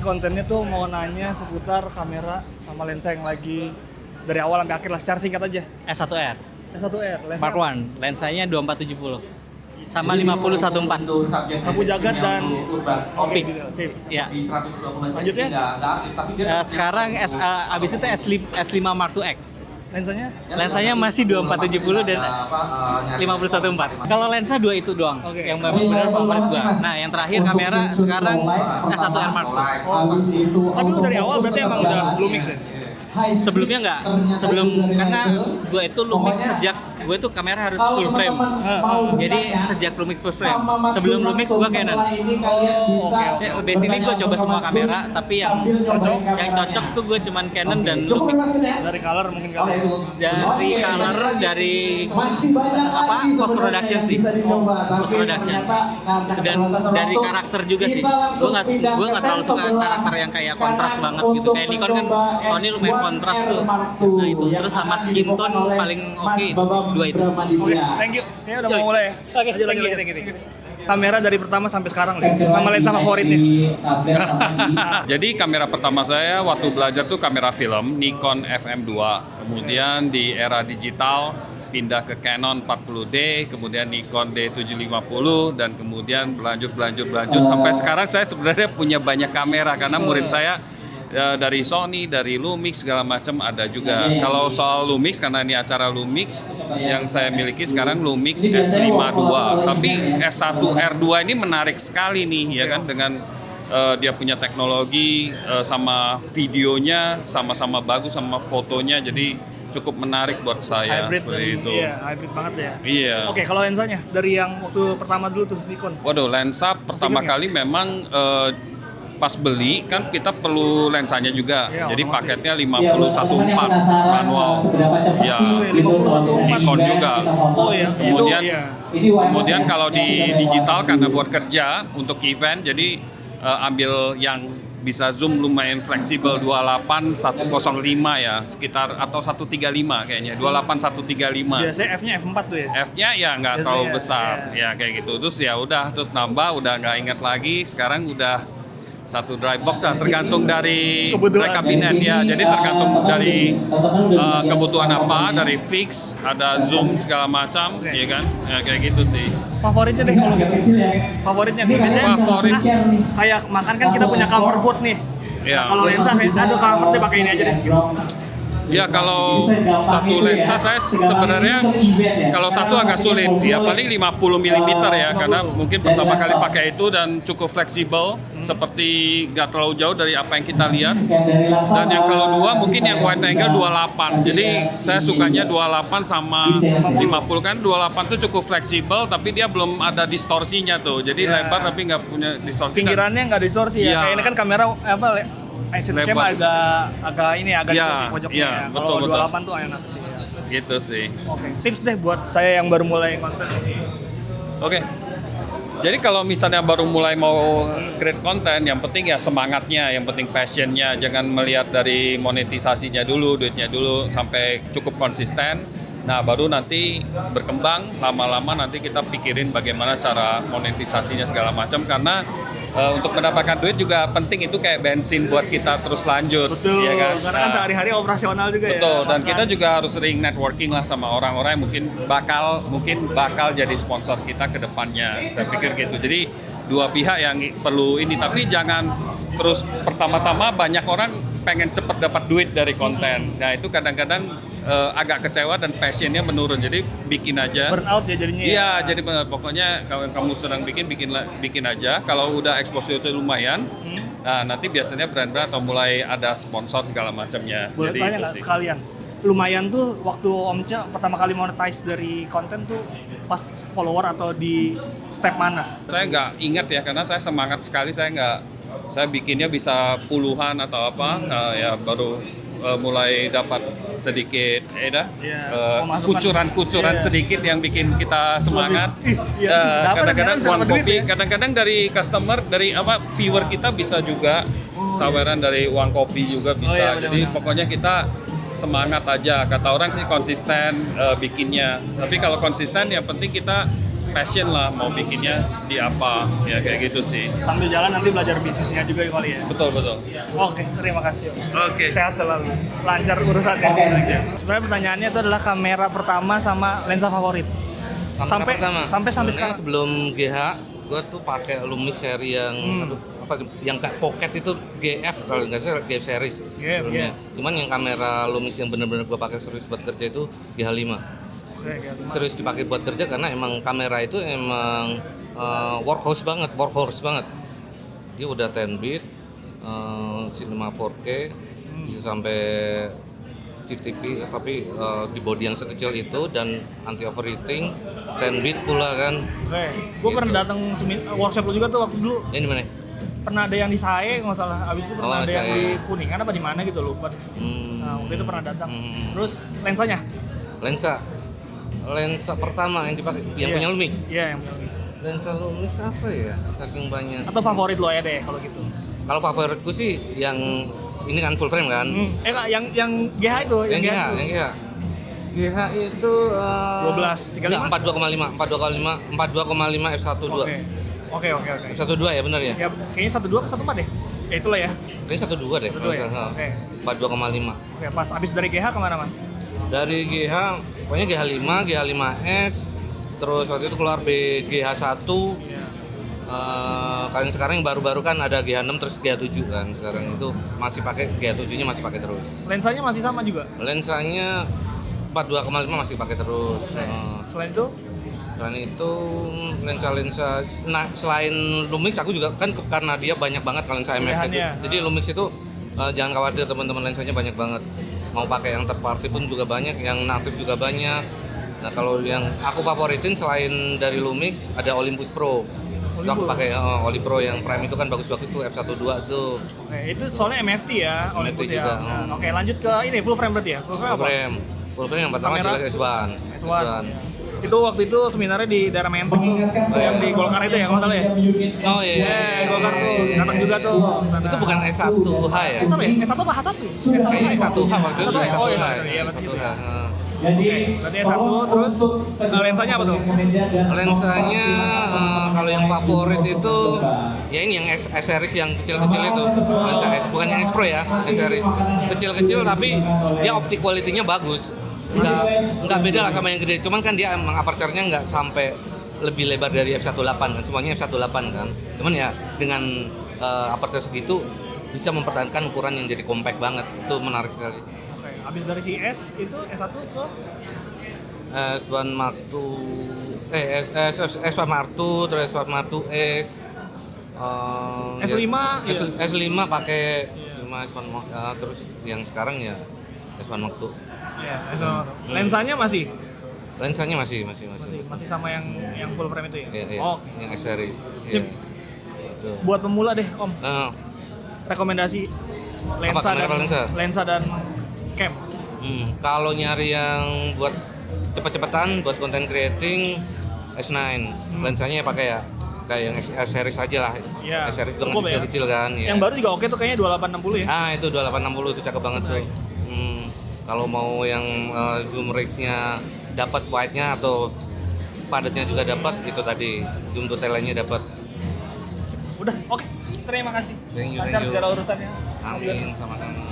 kontennya tuh mau nanya seputar kamera sama lensa yang lagi dari awal sampai akhir lah, secara singkat aja. S1R S1R, lensa Mark 1, lensanya 2470 sama 50-1.4. sapu jagat dan Fix. sip. Ya. Lanjutnya Sekarang abis itu S5 Mark 2X. lensanya Lensanya masih 2470 dan 51.4. Kalau lensa dua itu doang, Oke. yang benar-benar favorit gua. Nah, yang terakhir kamera sekarang S1R Mark II. tapi lu dari awal berarti emang udah Lumix ya? Sebelumnya enggak, karena gua itu Lumix sejak gue tuh kamera harus full frame. Jadi sejak Lumix full frame. Sebelum Lumix gua Canon. Oke. Basically gue coba semua kamera, tapi yang cocok tuh gue cuman Canon dan Lumix. Dari color mungkin kali. Dari color, dari post production sih, post production. Dan dari karakter juga sih. Gue nggak terlalu suka karakter yang kayak kontras banget gitu. Kayak Nikon kan, Sony lumayan kontras tuh. Nah itu terus sama skin tone paling oke. Dua itu. Oke, thank you. Kayaknya udah mau mulai ya. Oke, Lanjut. thank you. Kamera dari pertama sampai sekarang nih, sama lensa favoritnya. Jadi kamera pertama saya waktu belajar tuh kamera film Nikon FM2. Kemudian di era digital pindah ke Canon 40D, kemudian Nikon D750 dan kemudian berlanjut sampai sekarang saya sebenarnya punya banyak kamera karena murid saya dari Sony, dari Lumix segala macam ada juga. Kalau soal Lumix karena ini acara Lumix yang saya miliki sekarang Lumix S5 II. Tapi S1R2 ini menarik sekali nih ya kan dengan dia punya teknologi sama videonya sama-sama bagus sama fotonya jadi cukup menarik buat saya Hybrid seperti itu. Iya, hybrid banget ya. Iya. Oke, kalau lensanya dari yang waktu pertama dulu tuh Nikon. Waduh, lensa pertama kali memang pas beli kan kita perlu lensanya juga. Iya, Jadi otomatis. paketnya 51.4 manual. Ya, Nikon juga. Oh ya, Kemudian itu, kemudian kalau di digital karena buat kerja untuk event jadi ambil yang bisa zoom lumayan fleksibel 28 105 ya sekitar atau 135 kayaknya 28 135. biasanya F-nya F4 tuh ya. F-nya ya nggak Biasanya, terlalu besar ya kayak gitu terus ya udah terus nambah udah nggak ingat lagi sekarang udah satu dry box lah tergantung dari Kebutuhan. kabinet ya jadi tergantung dari kebutuhan apa dari fix ada zoom segala macam ya kan ya kayak gitu sih. Favoritnya deh kalau gitu. Favoritnya biasanya Favorit. kayak makan kan kita punya comfort food nih. Ya. Kalau lensa kayak aduh comfortnya pakai ini aja deh. Gitu. Ya kalau satu lensa saya sebenarnya kalau satu agak sulit ya paling 50 mm ya karena mungkin pertama kali pakai itu dan cukup fleksibel seperti nggak terlalu jauh dari apa yang kita lihat dan yang kalau dua mungkin yang wide angle 28 jadi saya sukanya 28 sama 50 kan 28 tuh cukup fleksibel tapi dia belum ada distorsinya tuh jadi lebar tapi nggak punya distorsi. Pinggirannya nggak distorsi ya. Iya. Kayak ini kan kamera action cam Lebar. agak ini agak Iya, di pojoknya iya, ya. betul, Kalau betul. 28 tuh enak sih. Ya. Gitu sih. Oke, tips deh buat saya yang baru mulai konten. Oke. Jadi kalau misalnya baru mulai mau create konten, yang penting ya semangatnya, yang penting passionnya, jangan melihat dari monetisasinya dulu, duitnya dulu, sampai cukup konsisten. Nah baru nanti berkembang, lama-lama nanti kita pikirin bagaimana cara monetisasinya segala macam karena untuk mendapatkan duit juga penting itu kayak bensin buat kita terus lanjut. Betul, ya kan? karena kan sehari-hari operasional juga ya. Betul, dan kita juga harus sering networking lah sama orang-orang yang mungkin bakal jadi sponsor kita ke depannya. Saya pikir gitu. Jadi dua pihak yang perlu ini, tapi jangan terus pertama-tama banyak orang pengen cepet dapat duit dari konten. Nah itu kadang-kadang agak kecewa dan passionnya menurun. Jadi bikin aja. Burnout ya jadinya. Iya, jadi pokoknya kalau kamu sedang bikin aja. Kalau udah exposure itu lumayan, nah nanti biasanya brand-brand atau mulai ada sponsor segala macamnya. Boleh Jadi tanya itu nggak sih. sekalian? Lumayan tuh waktu Om Ca pertama kali monetize dari konten tuh pas follower atau di step mana? Saya nggak ingat ya karena saya semangat sekali saya bikinnya bisa puluhan atau apa. Nah, ya baru mulai dapat sedikit kucuran sedikit yang bikin kita semangat. Kadang-kadang one copy, kadang-kadang dari customer dari viewer kita bisa juga saweran dari uang kopi juga bisa. Jadi pokoknya kita semangat aja. Kata orang sih konsisten bikinnya. Tapi kalau konsisten yang penting kita passion lah mau bikinnya di apa ya kayak gitu sih. Sambil jalan nanti belajar bisnisnya juga kali ya. Betul. Oke, terima kasih Om. Oke. Sehat selalu, lancar urusannya. Sebenarnya pertanyaannya itu adalah kamera pertama sama lensa favorit. Sampai Sebenarnya sekarang. sebelum GH gue tuh pakai Lumix seri yang yang kayak pocket itu GF kalau nggak salah GF series. GF, sebelumnya. ya. Cuman yang kamera Lumix yang benar-benar gue pakai serius buat kerja itu GH5. Oke, Serius dipakai buat kerja karena emang kamera itu emang workhorse banget. Dia udah 10 bit, cinema 4K, bisa sampai 50p, tapi di body yang sekecil itu dan anti overheating, 10 bit pula kan. Oke, gue pernah datang workshop lu juga tuh waktu dulu. Ini mana? Pernah ada yang di Sae nggak salah, abis itu pernah Oh, ada yang Sae. di Kuningan apa di mana gitu lupa. Nah, waktu itu pernah datang. Terus lensanya? Lensa pertama yang dipakai, yang Iya. punya Lumix. Iya, yang punya Lumix. Lensa Lumix apa ya? Saking banyak. Atau favorit lo ya deh kalau gitu. Kalau favoritku sih yang ini kan full frame kan. Enggak, yang GH itu, Yang GH. GH itu 12, 35? 42,5 f1.2. Oke. F1.2 ya benar ya? Ya, kayaknya 12 ke 14 deh. Ya itulah ya. Kayaknya 1.2 deh. 1.2 ya? Heeh. Oke. 42,5. Oke, pas abis dari GH kemana Mas? Dari GH, pokoknya GH5, GH5S, terus waktu itu keluar GH1. Iya. Kalian sekarang yang baru-baru kan ada GH6 terus GH7 kan. Sekarang itu masih pakai GH7-nya masih pakai terus. Lensanya masih sama juga? Lensanya 42,5 masih pakai terus. Selain itu? Selain itu lensa-lensa, nah selain Lumix aku juga kan karena dia banyak banget kalau lensa MF itu. Pilihannya. Jadi Lumix itu jangan khawatir teman-teman, lensanya banyak banget. Mau pakai yang third party pun juga banyak, yang native juga banyak. Nah kalau yang aku favoritin selain dari Lumix ada Olympus Pro. Itu aku pakai Oli Pro yang prime itu kan bagus-bagus tuh F1.2 tuh. Oke, itu soalnya MFT ya, Olympus MFT ya. juga. Nah, oke, lanjut ke ini full frame berarti ya. Full frame apa? Full frame yang pertama Kamera? juga S1. S1. Itu waktu itu seminarnya di daerah Menteng yang di Golkar itu ya, kalau nggak salah ya. Oh iya. Golkar tuh datang juga tuh. Sana. Itu bukan S1H ya? S1 ya? S1 apa H1? Kayaknya S1H waktu itu S1H. Oh S1H. iya berarti itu. S1H. Oke, berarti S1 terus lensanya apa tuh? Lensanya kalau yang favorit itu ya ini yang S series yang kecil-kecil itu. Lensa S, bukan yang S Pro ya, S series. Kecil-kecil tapi dia optik quality-nya bagus. Nggak beda lah sama yang gede. Cuman kan dia emang aperture-nya nggak sampai lebih lebar dari f1.8 kan. Semuanya f1.8 kan. Cuman ya dengan aperture segitu bisa mempertahankan ukuran yang jadi compact banget. Itu menarik sekali. Oke, habis dari si S itu S1 ke S1 Mark II, S1 Mark II, terus S1 Mark II X, S5 S5 pakai S5 S1 Mark, terus yang sekarang ya S1 Mark II. ya, S1. Lensanya masih Masih sama yang full frame itu ya. Iya. Oh, Yang S series. sip. Iya. Buat pemula deh, Om. Rekomendasi kamera lensa? lensa dan cam. Kalau nyari yang buat cepet-cepetan, buat content creating, S9. Lensanya ya pakai ya kayak yang S series aja lah. Iya. S series dengan Cukup ya. kecil-kecil kan. Ya. Yang baru juga oke tuh kayaknya 2860 ya. Itu 2860 itu cakep banget tuh. Kalau mau yang zoom range-nya dapat wide-nya atau padatnya juga dapat, itu tadi zoom detailnya dapat. Udah, oke. Terima kasih. Thank you. Lancar segala urusannya. Amin, sama-sama.